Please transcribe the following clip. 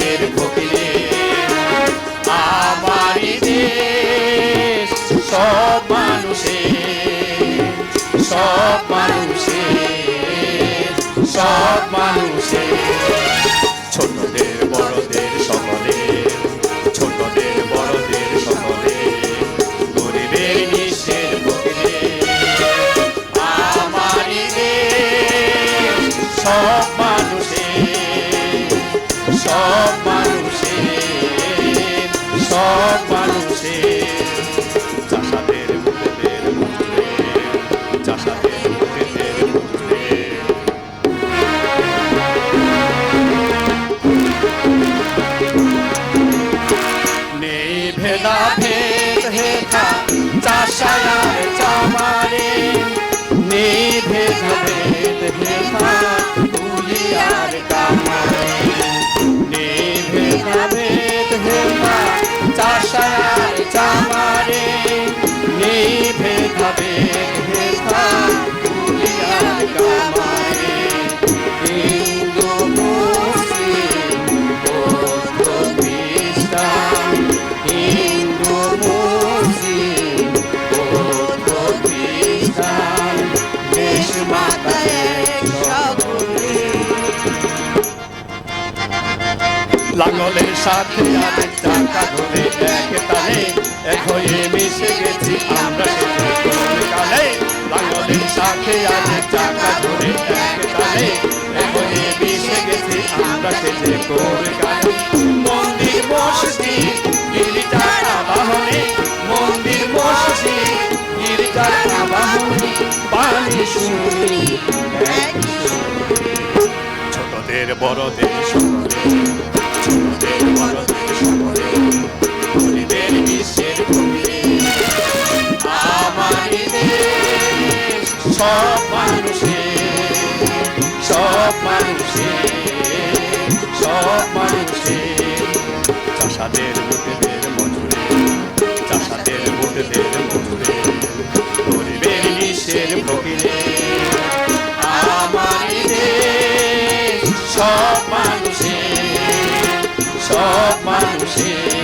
বিশ্বের ফকিরে আমারই দেশ সব মানুষের সব মানুষের সব মানুষের ছোটদের বড়দের সকলের ছোটদের বড়দের সকলের গরিবের নিঃস্বের ফকিরে আমারই দেশ সব মানুষের সব মানুষের সব মানুষের চাষাদের মুখেদের মজুরের চাষাদের মুখেদের মজুরের নেই ভেদাভেদ হেথা চাষায়ার চামারে নেই ভেদাভেদ হেথা কুলিয়ার কামারে নেই ভেদাভেদ হেথা চাষায়ার চামারে নেই ভেদাভেদ হেথা কুলিয়ার কামারে হিন্দু মুসলিম বৌদ্ধ খ্রিস্টান হিন্দু মুসলিম বৌদ্ধ খ্রিস্টান দেশ মাতায় সকলে লাঙ্গলের সাথে আদের চাকা ধরে এক তালে এক হয়ে মিশে গেছি আমরা কালে লাঙ্গলের সাথে আদের চাকা ধরে এক তালে এক হয়ে মিশে গেছি আমরা সেজে করে কালে মন্দির মসজিদ গিরিজার বাহনে মন্দির মসজিদ গিরিজার বাহনে পানি শুনি ছোটদের বড়দের সকলে ছোটদের বড়দের সকলে গরিবের বিশ্বের ফকিরে আমারই দেশ সব মানুষের সব মানুষের সব মানুষের চাষাদের বুটেদের মজুরে চাষাদের বুটেদের মজুরে গরিবের বিশ্বের ফকিরে আমারই দেশ সব মানুষের সব মানুষের